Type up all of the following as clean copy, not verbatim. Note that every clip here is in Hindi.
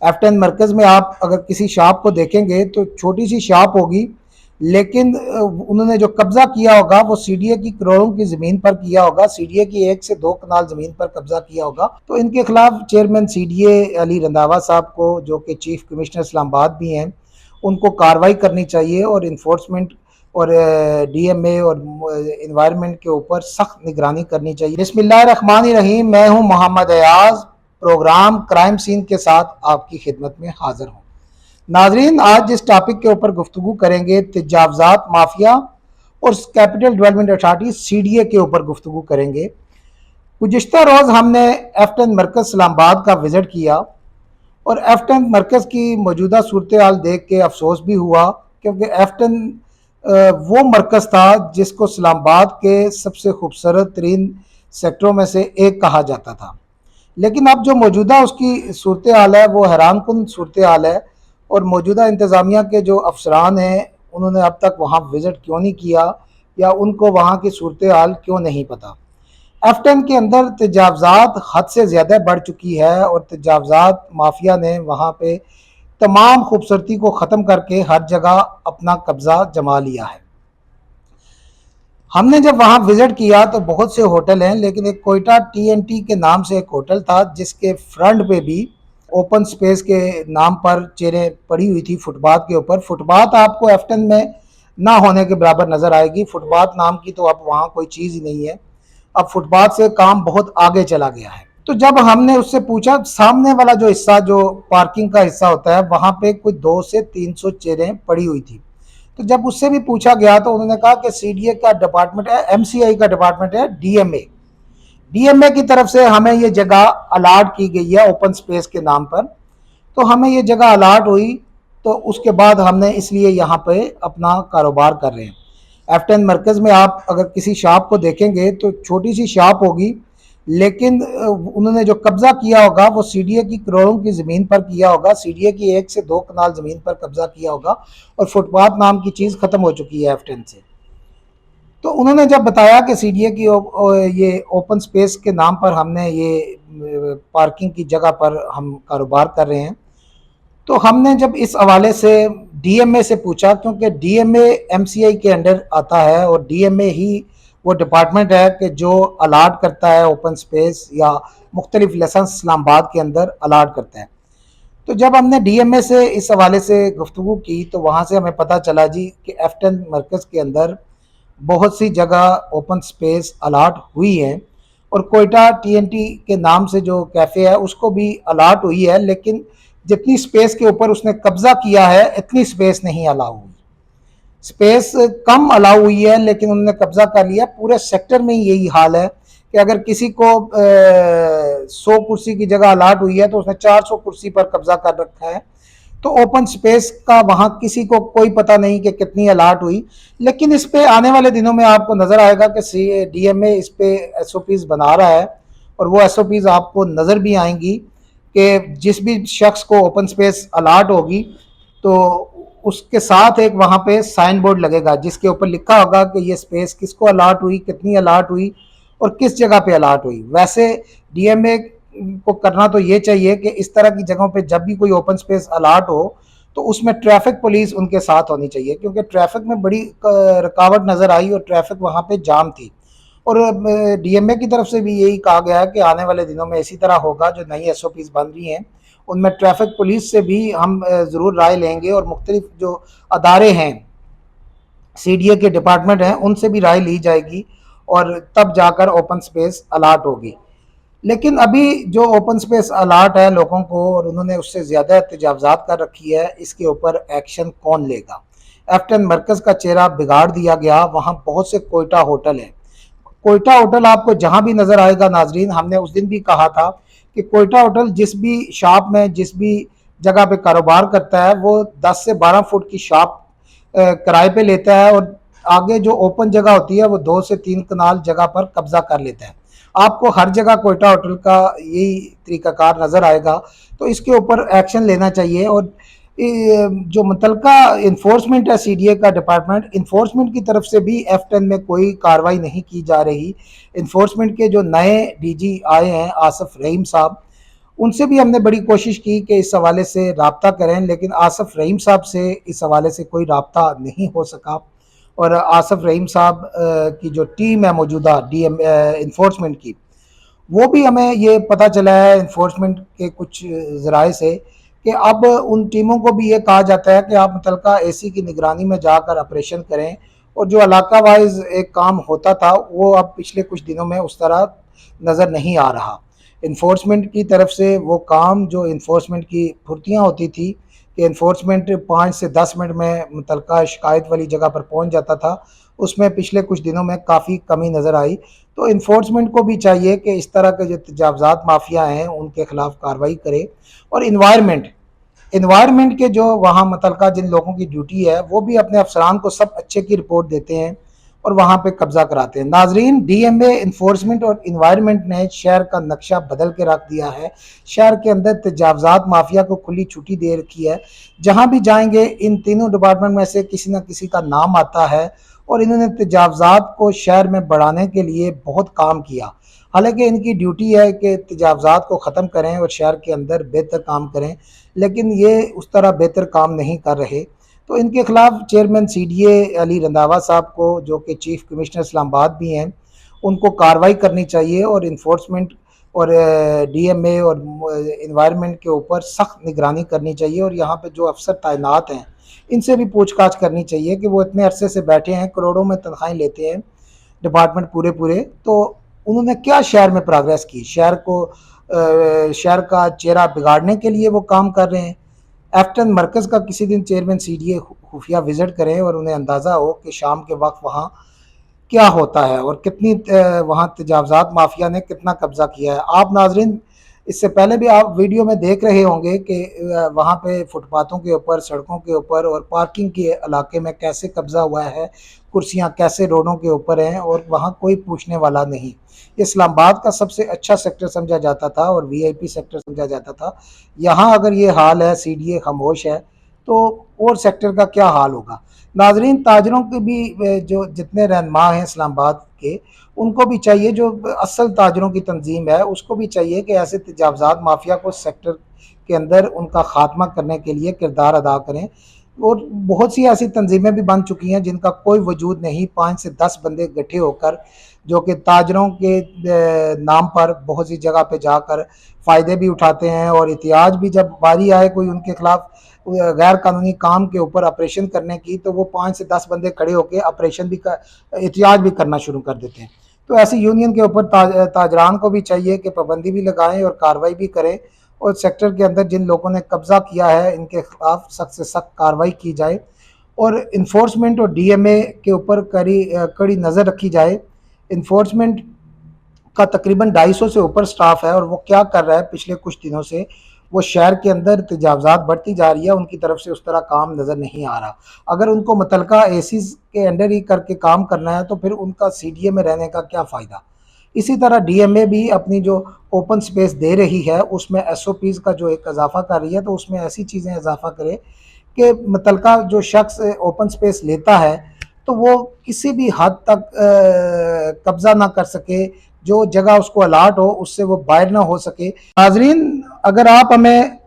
F10 मरकज़ में आप अगर किसी शॉप को देखेंगे तो छोटी सी शॉप होगी, लेकिन उन्होंने जो कब्जा किया होगा वो सीडीए की करोड़ों की ज़मीन पर किया होगा, सीडीए की 1 से 2 कनाल ज़मीन पर कब्जा किया होगा। तो इनके खिलाफ चेयरमैन सीडीए अली रंधावा साहब को, जो कि चीफ कमिश्नर इस्लामाबाद भी हैं, उनको कार्रवाई करनी चाहिए और इन्फोर्समेंट और डीएमए और इन्वायरमेंट के ऊपर सख्त निगरानी करनी चाहिए। बिस्मिल्लाहिर्रहमानिर्रहीम, मैं हूं Mohammed Ayaz, program crime scene के साथ आपकी खिदमत में हाजिर हूं। नाजरीन, आज जिस टॉपिक के ऊपर गुफ्तगू करेंगे तजावजात माफिया और कैपिटल डेवलपमेंट अथॉरिटी सीडीए के ऊपर गुफ्तगू करेंगे। गुज़िश्ता रोज़ हमने F10 मरकज़ इस्लामाबाद का विज़िट किया और F10 मरकज़ की मौजूदा सूरत हाल देख के अफसोस भी हुआ, क्योंकि F10 वो मरकज़ था जिसको इस्लामाबाद के सबसे खूबसूरत तरीन सेक्टरों में से एक कहा जाता था। लेकिन अब जो मौजूदा उसकी सूरत हाल है वो हैरान कुन सूरत हाल है, और मौजूदा इंतज़ामिया के जो अफसरान हैं उन्होंने अब तक वहाँ विज़िट क्यों नहीं किया, या उनको वहाँ की सूरत हाल क्यों नहीं पता। F10 के अंदर तजावजात हद से ज़्यादा बढ़ चुकी है और तजावजात माफिया ने वहाँ पे तमाम खूबसूरती को ख़त्म करके हर जगह अपना कब्ज़ा जमा लिया है। हमने जब वहाँ विज़िट किया तो बहुत से होटल हैं, लेकिन एक कोयटा TNT के नाम से एक होटल था जिसके फ्रंट पे भी ओपन स्पेस के नाम पर चेयरें पड़ी हुई थी फुटपाथ के ऊपर। फुटपाथ आपको F10 में ना होने के बराबर नज़र आएगी। फुटपाथ नाम की तो अब वहाँ कोई चीज़ ही नहीं है। अब फुटपाथ से काम बहुत आगे चला गया है। तो जब हमने उससे पूछा, सामने वाला जो हिस्सा, जो पार्किंग का हिस्सा होता है, वहाँ पे कोई 200 से 300 चेयरें पड़ी हुई थी। तो जब उससे भी पूछा गया तो उन्होंने कहा कि सीडीए का डिपार्टमेंट है, एमसीआई का डिपार्टमेंट है, डीएमए डीएमए की तरफ से हमें ये जगह अलाट की गई है ओपन स्पेस के नाम पर। तो हमें ये जगह अलाट हुई, तो उसके बाद हमने इसलिए यहाँ पे अपना कारोबार कर रहे हैं। F10 मरकज़ में आप अगर किसी शॉप को देखेंगे तो छोटी सी शॉप होगी, लेकिन उन्होंने जो कब्जा किया होगा वो सीडीए की करोड़ों की ज़मीन पर किया होगा, सीडीए की 1 से 2 कनाल ज़मीन पर कब्जा किया होगा, और फुटपाथ नाम की चीज़ ख़त्म हो चुकी है F10 से। तो उन्होंने जब बताया कि सीडीए की ये ओपन स्पेस के नाम पर हमने ये पार्किंग की जगह पर हम कारोबार कर रहे हैं, तो हमने जब इस हवाले से डीएमए से पूछा, क्योंकि डीएमए एमसीआई के अंडर आता है और डीएमए ही वो डिपार्टमेंट है कि जो अलाट करता है ओपन स्पेस या मुख्तलिफ लाइसेंस इस्लामाबाद के अंदर अलाट करता है। तो जब हमने डीएमए से इस हवाले से गुफ्तगू की तो वहाँ से हमें पता चला जी कि F10 मरकज़ के अंदर बहुत सी जगह ओपन स्पेस अलाट हुई है, और कोयटा TNT के नाम से जो कैफ़े है उसको भी अलाट हुई है, लेकिन जितनी स्पेस के ऊपर उसने कब्जा किया है इतनी स्पेस नहीं अलाउ हुई। स्पेस कम अलाउ हुई है, लेकिन उन्होंने कब्जा कर लिया। पूरे सेक्टर में यही हाल है कि अगर किसी को 100 कुर्सी की जगह अलाट हुई है तो उसने 400 कुर्सी पर कब्जा कर रखा है। तो ओपन स्पेस का वहाँ किसी को कोई पता नहीं कि कितनी अलाट हुई। लेकिन इस पे आने वाले दिनों में आपको नज़र आएगा कि डीएमए इस पे एसओपीज़ बना रहा है, और वो एसओपीज़ आपको नज़र भी आएंगी कि जिस भी शख्स को ओपन स्पेस अलाट होगी तो उसके साथ एक वहाँ पे साइन बोर्ड लगेगा जिसके ऊपर लिखा होगा कि ये स्पेस किसको अलाट हुई, कितनी अलाट हुई और किस जगह पे अलाट हुई। वैसे डीएमए को करना तो ये चाहिए कि इस तरह की जगहों पे जब भी कोई ओपन स्पेस अलाट हो तो उसमें ट्रैफिक पुलिस उनके साथ होनी चाहिए, क्योंकि ट्रैफिक में बड़ी रुकावट नज़र आई और ट्रैफिक वहाँ पे जाम थी। और डीएमए की तरफ से भी यही कहा गया है कि आने वाले दिनों में इसी तरह होगा। जो नई एसओपीज़ बन रही हैं उनमें ट्रैफिक पुलिस से भी हम ज़रूर राय लेंगे, और मुख्तलिफ जो अदारे हैं, सीडीए के डिपार्टमेंट हैं, उनसे भी राय ली जाएगी और तब जाकर ओपन स्पेस अलाट होगी। लेकिन अभी जो ओपन स्पेस अलाट है लोगों को और उन्होंने उससे ज़्यादा तजावज़ात कर रखी है, इसके ऊपर एक्शन कौन लेगा। F10 मरकज़ का चेहरा बिगाड़ दिया गया। वहाँ बहुत से कोयटा होटल हैं। कोयटा होटल आपको जहाँ भी नज़र आएगा नाजरीन, हमने उस दिन भी कहा था कि कोयटा होटल जिस भी शॉप में, जिस भी जगह पे कारोबार करता है, वो 10 से 12 फुट की शॉप किराए पे लेता है, और आगे जो ओपन जगह होती है वो 2 से 3 कनाल जगह पर कब्जा कर लेता है। आपको हर जगह कोयटा होटल का यही तरीकाकार नज़र आएगा। तो इसके ऊपर एक्शन लेना चाहिए, और जो मुतलका इन्फोर्समेंट है सीडीए का डिपार्टमेंट, इन्फोर्समेंट की तरफ से भी F10 में कोई कार्रवाई नहीं की जा रही। इन्फोर्समेंट के जो नए डीजी आए हैं आसिफ रहीम साहब, उनसे भी हमने बड़ी कोशिश की कि इस हवाले से राब्ता करें, लेकिन आसिफ रहीम साहब से इस हवाले से कोई राब्ता नहीं हो सका। और आसिफ रहीम साहब की जो टीम है मौजूदा डीएम इन्फोर्समेंट की, वो भी हमें ये पता चला है इन्फोर्समेंट के कुछ ज़राए से कि अब उन टीमों को भी ये कहा जाता है कि आप मुतलका एसी की निगरानी में जाकर ऑपरेशन करें, और जो इलाका वाइज एक काम होता था वो अब पिछले कुछ दिनों में उस तरह नज़र नहीं आ रहा। इन्फोर्समेंट की तरफ से वो काम जो इन्फोर्समेंट की फुर्तियाँ होती थी कि इन्फोर्समेंट 5 से 10 मिनट में मुतलका शिकायत वाली जगह पर पहुंच जाता था, उसमें पिछले कुछ दिनों में काफ़ी कमी नज़र आई। तो इन्फोर्समेंट को भी चाहिए कि इस तरह के जो तजावज़ात माफिया हैं उनके खिलाफ कार्रवाई करे। और इन्वायरमेंट के जो वहाँ मुतलका जिन लोगों की ड्यूटी है वो भी अपने अफसरान को सब अच्छे की रिपोर्ट देते हैं और वहाँ पे कब्जा कराते हैं। नाजरीन, डीएमए इन्फोर्समेंट और इन्वायरमेंट ने शहर का नक्शा बदल के रख दिया है। शहर के अंदर तजावज़ात माफिया को खुली छुट्टी दे रखी है। जहाँ भी जाएंगे इन तीनों डिपार्टमेंट में से किसी न किसी का नाम आता है, और इन्होंने तजावज़ात को शहर में बढ़ाने के लिए बहुत काम किया। हालांकि इनकी ड्यूटी है कि तजावज़ात को ख़त्म करें और शहर के अंदर बेहतर काम करें, लेकिन ये उस तरह बेहतर काम नहीं कर रहे। तो इनके खिलाफ चेयरमैन सीडीए अली रंधावा साहब को, जो कि चीफ कमिश्नर इस्लामाबाद भी हैं, उनको कार्रवाई करनी चाहिए और इन्फोर्समेंट और डीएमए और इन्वायरमेंट के ऊपर सख्त निगरानी करनी चाहिए। और यहाँ पे जो अफसर तैनात हैं इनसे भी पूछताछ करनी चाहिए कि वो इतने अरसे से बैठे हैं, करोड़ों में तनख्वाहें लेते हैं डिपार्टमेंट पूरे पूरे, तो उन्होंने क्या शहर में प्रोग्रेस की, शहर का चेहरा बिगाड़ने के लिए वो काम कर रहे हैं। एफ्टन मरकज़ का किसी दिन चेयरमैन सीडीए खुफिया विज़िट करें और उन्हें अंदाज़ा हो कि शाम के वक्त वहाँ क्या होता है और कितनी वहाँ तजावज़ात माफिया ने कितना कब्ज़ा किया है। आप नाजरीन इससे पहले भी आप वीडियो में देख रहे होंगे कि वहाँ पे फुटपाथों के ऊपर, सड़कों के ऊपर और पार्किंग के इलाके में कैसे कब्ज़ा हुआ है, कुर्सियाँ कैसे रोडों के ऊपर हैं और वहाँ कोई पूछने वाला नहीं। इस्लामाबाद का सबसे अच्छा सेक्टर समझा जाता था और वीआईपी सेक्टर समझा जाता था। यहाँ अगर ये हाल है, सीडीए खामोश है, तो और सेक्टर का क्या हाल होगा। नाजरीन, ताजरों के भी जो जितने रहनुमा हैं इस्लामाबाद के, उनको भी चाहिए, जो असल ताजरों की तंजीम है उसको भी चाहिए कि ऐसे तजावज़ात माफिया को सेक्टर के अंदर उनका खात्मा करने के लिए किरदार अदा करें। और बहुत सी ऐसी तंजीमें भी बन चुकी हैं जिनका कोई वजूद नहीं, 5 से 10 बंदे इकट्ठे होकर जो कि ताजरों के नाम पर बहुत सी जगह पे जाकर फ़ायदे भी उठाते हैं, और एहतियाज भी जब बारी आए कोई उनके खिलाफ गैर कानूनी काम के ऊपर ऑपरेशन करने की, तो वो 5 से 10 बंदे खड़े होकर ऑपरेशन भी एहतियाज भी करना शुरू कर देते हैं। तो ऐसी यूनियन के ऊपर ताजरान को भी चाहिए कि पाबंदी भी लगाएं और कार्रवाई भी करें, और सेक्टर के अंदर जिन लोगों ने कब्जा किया है इनके खिलाफ सख्त से सख्त कार्रवाई की जाए और इन्फोर्समेंट और डीएमए के ऊपर कड़ी नज़र रखी जाए। इन्फोर्समेंट का तकरीबन 250 से ऊपर स्टाफ है, और वो क्या कर रहा है पिछले कुछ दिनों से, वो शहर के अंदर तजावज़ात बढ़ती जा रही है, उनकी तरफ से उस तरह काम नज़र नहीं आ रहा। अगर उनको मुतलका एसीज़ के अंडर ही करके काम करना है तो फिर उनका सीडीए में रहने का क्या फ़ायदा। इसी तरह डीएमए भी अपनी जो ओपन स्पेस दे रही है उसमें एसओपीज़ का जो एक इजाफा कर रही है, तो उसमें ऐसी चीज़ें इजाफा करे कि मुतलका जो शख्स ओपन स्पेस लेता है तो वो किसी भी हद तक कब्ज़ा ना कर सके, जो जगह उसको अलाट हो उससे वो बाहर ना हो सके। नाजरीन, अगर आप हमें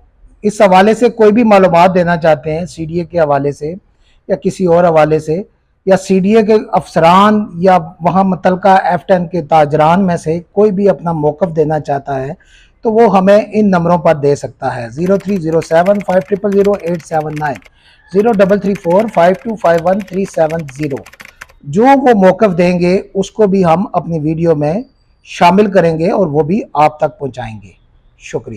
इस हवाले से कोई भी मालूमात देना चाहते हैं सीडीए के हवाले से या किसी और हवाले से, या सीडीए के अफसरान या वहाँ मुतलका एफ10 के ताजरान में से कोई भी अपना मौक़िफ़ देना चाहता है, तो वो हमें इन नंबरों पर दे सकता है। 0307 500 879, 0334 5251 370। जो वो मौक़िफ़ देंगे उसको भी हम अपनी वीडियो में शामिल करेंगे और वो भी आप तक पहुँचाएँगे। शुक्रिया।